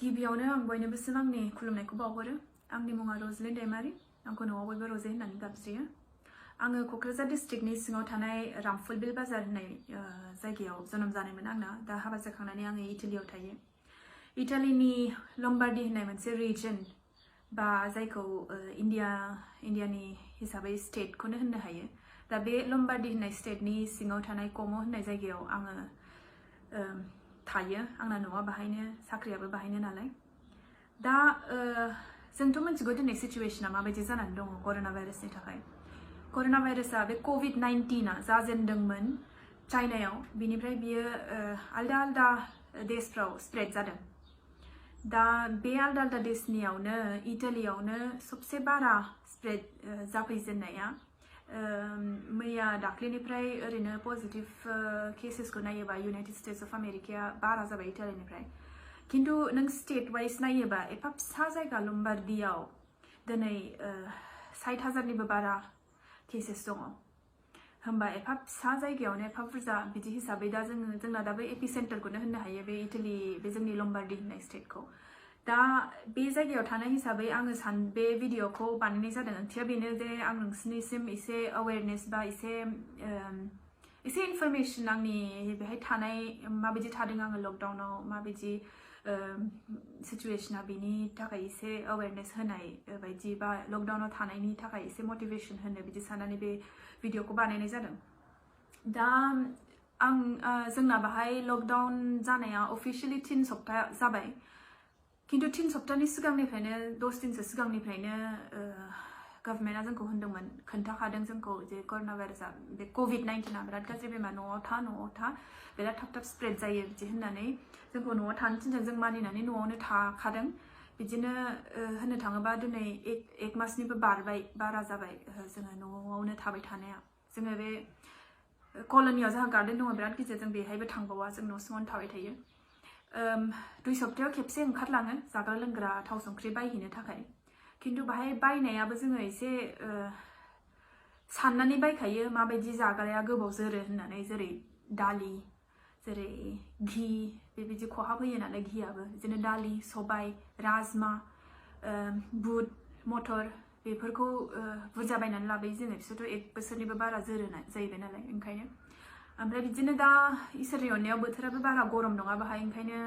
गिबियावनो आं बयनोबो आंनि खुलुमनायखौ बावहरो। आंनि मुङा Roseline Daimary। आंखौ न'आव बयबो रजे होननानै गाबज्रियो। आङो क'क्राझार डिस्ट्रिक्टनि सिङाव थानाय रामफुलबिल बाजार होननाय जायगायाव जोनोम जानायमोन आंना। दा हाबा जाखांनानै आङो इटालियाव थायो। इटालिनि लम्बार्डी होननाय मोनसे रिजन बा जायखौ इन्डियानि हिसाबै स्टेटखौनो होननो हायो। दा बे लम्बार्डी होननाय स्टेटनि सिङाव थानाय क'मो होननाय जायगायाव आङो थायो। आंना न'आ बाहायनो, साख्रियाबो बाहायनो नालाय। दा जोंथ' मिथिगौ दिनै सिचुवेशना माबायदि जानानै दङ कर'ना भाइरासनि थाखाय। कर'ना भाइरासआ बे COVID-19आ जाजेनदोंमोन चाइनायाव, बिनिफ्राय बियो आलदा आलदा देशफ्राव स्प्रेड जादों। दा बे आलदा आलदा देशनियावनो इटालियावनो सबसे बारा स्प्रेड जाफैजेननाया मैया दाख्लिनिफ्राय ओरैनो पजिटिभ केसेसखौ नायोबा इउनाइटेड स्टेट्स अफ आमेरिकाया बारा जाबाय इटालिनिफ्राय। किन्तु नों स्टेट वाइज नायोबा एफा फिसा जायगा लम्बार्डीयाव दिनै 60,000निबो बारा केसेस दङ। होमबा एफा फिसा जायगायावनो एफा बुरजा बिदि हिसाबै दा जोंना दा बे एपिसेन्टारखौनो होननो हायो बे इटालि बे जोंनि लम्बार्डी होननाय स्टेटखौ। दा बे जायगायाव थानाय हिसाबै आङो बे भिडिअखौ बानायनाय जादों। ओंथिया बेनो जे आं नोंसिनिसिम एसे एवेयारनेस बा एसे इनफरमेसन आंनि बेहाय थानाय माबायदि थादों आङो लकडाउनाव माबायदि सिचुवेशना बेनि थाखाय एसे एवेयारनेस होनाय बायदि बा लकडाउनाव थानायनि थाखाय एसे मटिभेसन होनो बिदि साननानै बे भिडिअखौ बानायनाय जादों। दा जोंना बाहाय लकडाउन जानाया अफिसियेलि 3 सप्ता जाबाय। किन्तु 3 सप्तानि सिगांनिफ्रायनो 10 दिनसो सिगांनिफ्रायनो गभर्नमेन्टआ जोंखौ होनदोंमोन, खोन्थाखादों जोंखौ जे कर'ना भाइरासआ बे COVID-19आ बिराद गाज्रि बेमार, न'आव था बिराद थाब स्प्रेड जायो बिदि होननानै जोंखौ न'आव थानो थिनदों। जों मानिनानै न'आवनो थाखादों। बिदिनो होननो थाङोबा दिनै 1 मासनिबो बारा जाबाय जोङो न'आवनो थाबाय थानाया। जोङो बे कल'नियाव जोंहा गार्डेन दङ बिराद गिदिर, जों बेहायबो थांबावा, जों न' सिङावनो थाबाय थायो। 2 सप्तायाव खेबसे ओंखारलाङो जाग्रा लोंग्रा थाव संख्रि बायहैनो थाखाय। किन्तु बाहाय बायनायाबो जोङो एसे साननानै बायखायो माबायदि जाग्राया गोबाव जोरो होननानै, जेरै दालि, जेरै घि, बेबायदि खहाब होयो नालाय घियाबो। बिदिनो दालि, सबाय, राजमा, बुट, मटर बेफोरखौ बुरजा बायनानै लाबोयो जोङो। बिसोरथ' 1 बोसोरनिबो बारा जोरो जाहैबाय नालाय ओंखायनो। ओमफ्राय बिदिनो दा इसोरनि अननायाव बोथोराबो बारा गरम नङा बाहाय, ओंखायनो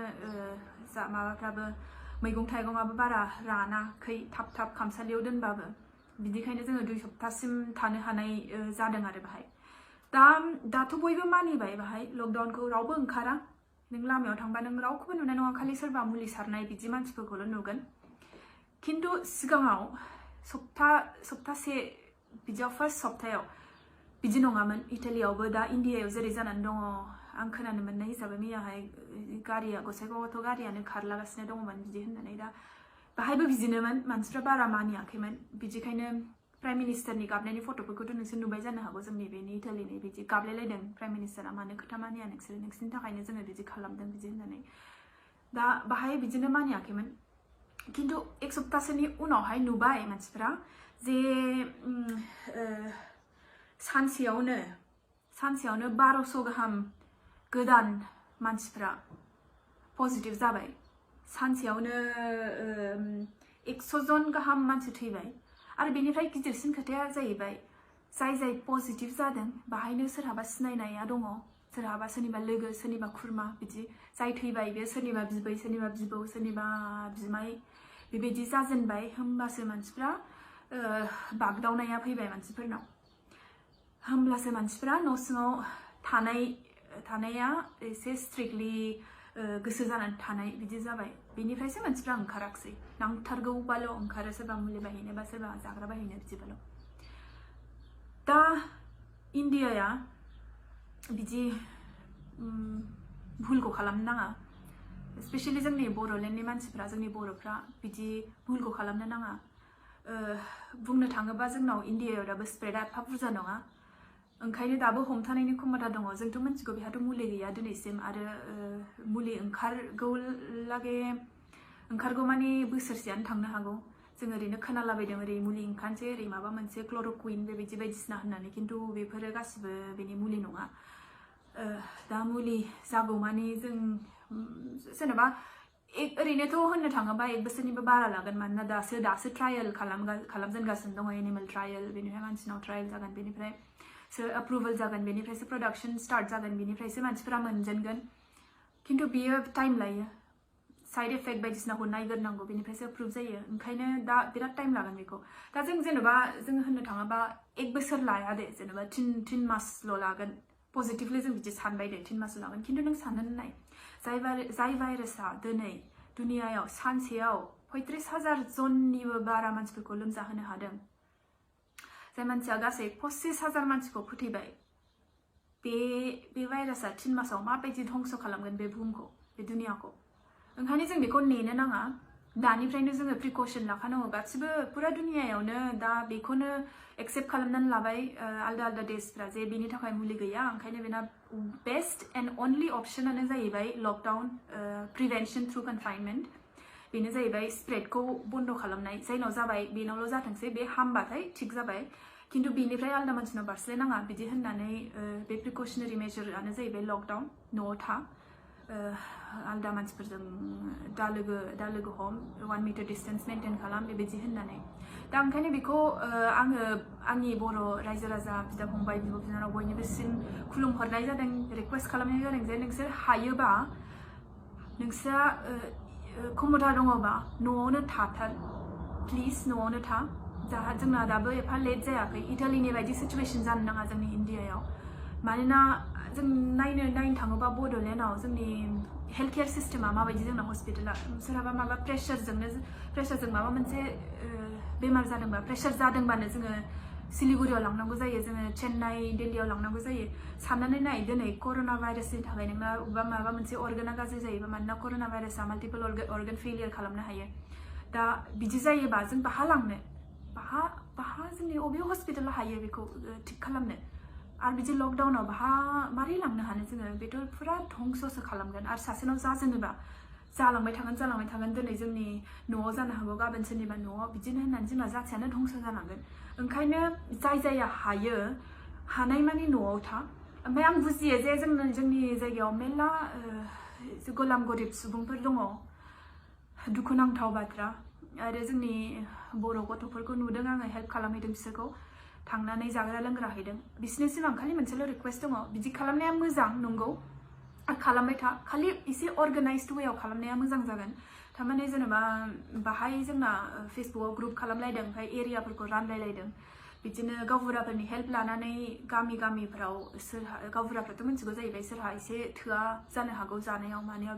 माबाफ्राबो मैगं थाइगंआबो बारा रानाखै थाब खामसालियाव दोनबाबो। बिदिखायनो जोङो 2 सप्तासिम थानो हानाय जादों आरो बाहाय। दाथ' बयबो मानिबाय बाहाय लकडाउनखौ, रावबो ओंखारा। नों लामायाव थांबा नों रावखौबो नुनाय नङा, खालि सोरबा मुलि सारनाय बिदि मानसिफोरखौल' नुगोन। किन्तु सिगाङाव सप्तासे बिदियाव फार्स्ट सप्तायाव बिदि नङामोन। इटालियावबो दा इन्डियायाव जेरै जानानै दङ, आं खोनानो मोननाय हिसाबै मैयाहाय गारिया गसाइगावआवथ' गारियानो खारलागासिनो दङमोन बिदि होननानै। दा बाहायबो बिदिनोमोन, मानसिफ्रा बारा मानियाखैमोन। बिदिखायनो प्राइम मिनिस्टारनि गाबनायनि फट'फोरखौथ' नोंसोर नुबाय जानो हागौ। जोंनि बेनि इटालिनि बिदि गाबलायलायदों प्राइम मिनिस्टारा, मानो खोथा मानिया नोंसोरनि थाखायनो जोङो बिदि खालामदों बिदि होननानै। दा बाहाय बिदिनो मानियाखैमोन। किन्तु 1 सप्तासोनि उनावहाय नुबाय मानसिफ्रा जे सानसेयावनो 1200 गाहाम गोदान मानसिफ्रा पजिटिभ जाबाय। सानसेयावनो 100 जन गाहाम मानसि थैबाय। आरो बेनिफ्राय गिदिरसिन खोथाया जाहैबाय जाय पजिटिभ जादों बाहायनो सोरहाबा सिनायनाया दङ, सोरहाबा सोरनिबा लोगो, सोरनिबा खुरमा बिदि जाय थैबाय बे सोरनिबा बिबै, सोरनिबा बिबौ, सोरनिबा बिमाय बेबायदि जाजेनबाय। होमबासो मानसिफ्रा बागदावनाया फैबाय मानसिफोरनाव। होमब्लासो मानसिफ्रा न' सिङाव थानाया एसे स्ट्रिक्टलि गोसो जानानै थानाय बिदि जाबाय। बेनिफ्रायसो मानसिफ्रा ओंखाराखसै। नांथारगौबाल' ओंखारो, सोरबा मुलि बायहैनो बा सोरबा जाग्रा बायहैनो बिदिबाल'। दा इन्डियाया बिदि भुलखौ खालामनो नाङा। स्पेसियेलि जोंनि बर'लेण्डनि मानसिफ्रा, जोंनि बर'फ्रा बिदि भुलखौ खालामनो नाङा। बुंनो थाङोबा जोंनाव इन्डियायाव दाबो स्प्रेडआ एफा बुरजा नङा, ओंखायनो दाबो हमथानायनि क्षमता दङ। जोंथ' मिथिगौ बेहाथ' मुलि गैया दिनैसिम, आरो मुलि ओंखारगौ माने बोसोरसेयानो थांनो हागौ। जों ओरैनो खोनालाबायदों ओरै मुलि ओंखारनोसै, ओरै माबा मोनसे क्ल'र'कुइन बेबायदि बायदिसिना होननानै, किन्तु बेफोरो गासिबो बेनि मुलि नङा। दा मुलि जागौ माने जों जेनेबा ओरैनोथ' होननो थाङोबा 1 बोसोरनिबो बारा लागोन मानोना दासो ट्रायल खालामजेनगासिनो दङ एनिमेल ट्रायल बेनिफ्राय मानसिनाव ट्रायल जागोन बेनिफ्रायसो अप्रुभेल जागोन बेनिफ्रायसो प्रडाक्शन स्टार्ट जागोन बेनिफ्रायसो मानसिफोरा मोनजेनगोन खिन्थु बियो टाइम लायो साइड इफेक्ट बायदिसिनाखौ नायग्रोनांगौ बेनिफ्रायसो अप्रुभ जायो ओंखायनो दा बिराद टाइम लागोन बेखौ दा जों जेनेबा जों होननो थाङोबा 1 बोसोर लाया दे जेनेबा 3 मासल' लागोन पजिटिभलि जों बिदि सानबाय दे 3 मासल' लागोन खिन्थु नों साननानै नाय जाय भाइरासआ दिनै दुनियायाव सानसेयाव 35,000 जननिबो बारा मानसिफोरखौ लोमजाहोनो हादों जाय मानसिया गासै 25,000 मानसिखौ फोथैबाय बे भाइरासआ 3 मासाव माबायदि धंस खालामगोन बे बुहुमखौ बे दुनियाखौ ओंखायनो जों बेखौ नेनो नाङा दानिफ्रायनो जोङो प्रिकसन लाखानांगौ गासिबो पुरा दुनियायावनो दा बेखौनो एक्सेप्ट खालामनानै लाबाय आलदा देशफ्रा जे बेनि थाखाय मुलि गैया ओंखायनो बेना बेस्ट एन्ड अनलि अपसनानो जाहैबाय लकडाउन प्रिभेन्सन थ्रु कनफाइनमेन्ट बेनो जाहैबाय स्प्रेडखौ बन्द खालामनाय जायनाव जाबाय बेनावल' जाथोंसै बे हामबाथाय थिग जाबाय खिन्थु बेनिफ्राय आलदा मानसिनाव बारस्लायनाङा बिदि होननानै बे प्रिकसनारि मेजरानो जाहैबाय लकडाउन न'आव था आलदा मानसिफोरजों दा लोगो हम 1 मिटार डिस्टेन्स मेनटेन खालाम बेबायदि होननानै दा ओंखायनो बेखौ आङो आंनि बर' रायजो राजा बिदा फंबाय बिब' बिनानाव बयनिबोसिम खुलुमहरनाय जादों रिक्वेस्ट खालामनाय जादों जे नोंसोर हायोबा नोंस्रा क्षमता दङबा न'आवनो थाथार प्लिज न'आवनो था जोंना दाबो एफा लेट जायाखै इटालिनि बायदि सिचुवेसन जानो नाङा जोंनि इन्डियायाव मानोना जों नायनो थाङोबा बड'लेण्डआव जोंनि हेल्थ केयार सिस्टेमा माबायदि जोंना हस्पिटाला सोरहाबा माबा प्रेसारजों माबा मोनसे बेमार जादोंबा प्रेसार जादोंबानो जोङो सिलिगुरियाव लांनांगौ जायो जोङो चेन्नाइ दिल्लीयाव लांनांगौ जायो साननानै नाय दिनै कर'ना भाइरासनि थाखाय नोंना माबा मोनसे अर्गाना गाज्रि जायोबा मानोना कर'ना भाइरासआ माल्टिपल अर्गान फेलियर खालामनो हायो दा बिदि जायोबा जों बाहा लांनो बाहा जोंनि अबे हस्पिटाला हायो बेखौ थिग खालामनो आरो बिदि लकडाउनाव बाहा मारै लांनो हानो जोङो बेथ' पुरा धंससो खालामगोन आरो सासेनाव जाजेनोबा जालांबाय थागोन दिनै जोंनि न'आव जानो हागौ गाबोन सोरनिबा न'आव बिदिनो होननानै जोंना जाथियानो धंस जालांगोन ओंखायनो जायहा हायो हानायमानि न'आव था ओमफ्राय आं बुजियो जे जोंनि जायगायाव मेरला गोलाम गरिब सुबुंफोर दङ दुखुनांथाव बाथ्रा आरो जोंनि बर' गथ'फोरखौ नुदों आङो हेल्प खालामहैदों बिसोरखौ थांनानै जाग्रा लोंग्रा हैदों बिसोरनिसिम आं खालि मोनसेल' रिक्वेस्ट दङ बिदि खालामनाया मोजां नंगौ खालामबाय था खालि एसे अर्गानाइज्ड वेआव खालामनाया मोजां जागोन थारमाने जेनेबा बाहाय जोंना फेसबुकआव ग्रुप खालामलायदों ओमफ्राय एरियाफोरखौ रानलायलायदों बिदिनो गावबुराफोरनि हेल्प लानानै गामिफ्राव सोरहा गावबुराफ्राथ' मिथिगौ जाहैबाय सोरहा एसे थोआ जानो हागौ जानायाव मानायाव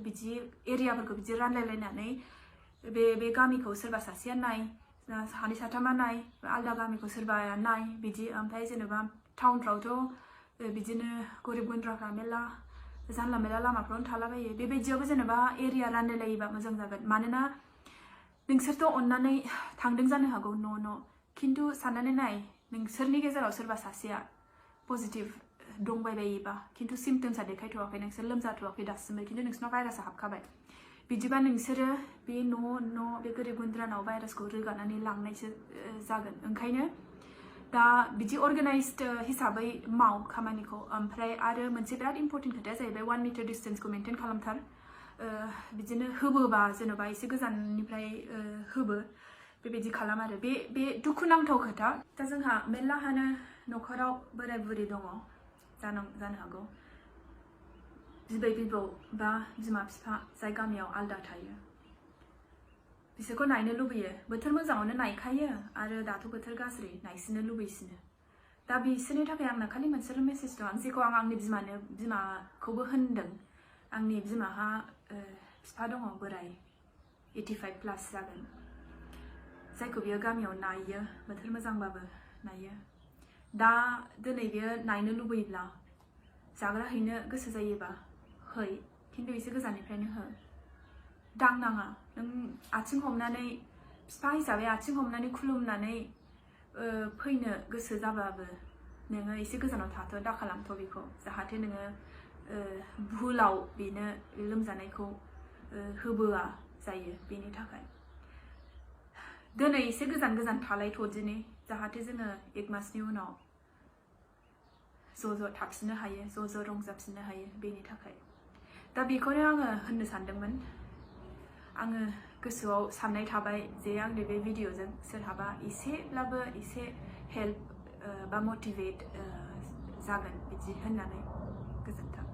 बिदि एरियाफोरखौ बिदि रानलायलायनानै बे गामिखौ सोरबा सासेया नाय सानै साथामा नाय आलदा गामिखौ सोरबाया नाय बिदि ओमफ्राय जेनेबा टाउनफ्रावथ' बिदिनो गरिब गुन्द्राफ्रा मेरला जानला मेरला लामाफ्रावनो थालाबायो बेबायदियावबो जेनेबा एरिया रानलायलायोबा मोजां जागोन मानोना नोंसोरथ' अननानै थांदों जानो हागौ न' खिन्थु साननानै नाय नोंसोरनि गेजेराव सोरबा सासेया पजिटिभ दंबायबायोबा खिन्थु सिम्पटम्सआ देखायथ'वाखै नोंसोर लोमजाथ'वाखै दासिमबो खिन्थु नोंसिनाव भाइरासआ हाबखाबाय बिदिबा नोंसोरो बे न' बे गोरिब गुन्द्रानाव भाइरासखौ रोगानानै लांनायसो जागोन ओंखायनो दा बिदि अर्गानाइज्ड हिसाबै माव खामानिखौ ओमफ्राय आरो मोनसे बिराद इम्परटेन्ट खोथाया जाहैबाय 1 मिटार डिस्टेन्सखौ मेनटेन खालामथार बिदिनो होबोबा जेन'बा एसे गोजाननिफ्राय होबो बेबायदि खालाम आरो बे दुखुनांथाव खोथा दा जोंहा मेरलाहानो न'खराव बोराय बुरि दङ जानो हागौ बिबै बिबौ बा बिमा बिफा जाय गामियाव आलदा थायो बिसोरखौ नायनो लुबैयो बोथोर मोजाङावनो नायखायो आरो दाथ' बोथोर गाज्रि नायसिनो लुबैसिनो दा बिसोरनि थाखाय आंना खालि मोनसेल' मेसेज दं जेखौ आं आंनि बिमाखौबो होनदों आंनि बिमाहा बिफा दङ बोराय 85 प्लास जागोन जायखौ बियो गामियाव नायो बोथोर मोजांबाबो नायो दा दिनै बियो नायनो लुबैब्ला जाग्रा हैनो गोसो जायोबा है खिन्थु एसे गोजाननिफ्रायनो हो दांनाङा नों आथिं हमनानै बिफा हिसाबै आथिं हमनानै खुलुमनानै फैनो गोसो जाबाबो नोङो एसे गोजानाव थाथ' दा खालामथ' बेखौ जाहाथे नोङो भुलाव बेनो लोमजानायखौ होबोआ जायो बेनि थाखाय दिनै एसे गोजान थालायथ'दिनि जाहाथे जोङो 1 मासनि उनाव ज' थाफिननो हायो ज' रंजाफिननो हायो बेनि थाखाय दा बेखौनो आङो होननो सानदोंमोन आङो गोसोआव साननाय थाबाय जे आंनि बे भिडिअजों सोरहाबा एसेब्लाबो एसे हेल्प बा मटिभेट जागोन बिदि होननानै गोजोन्थों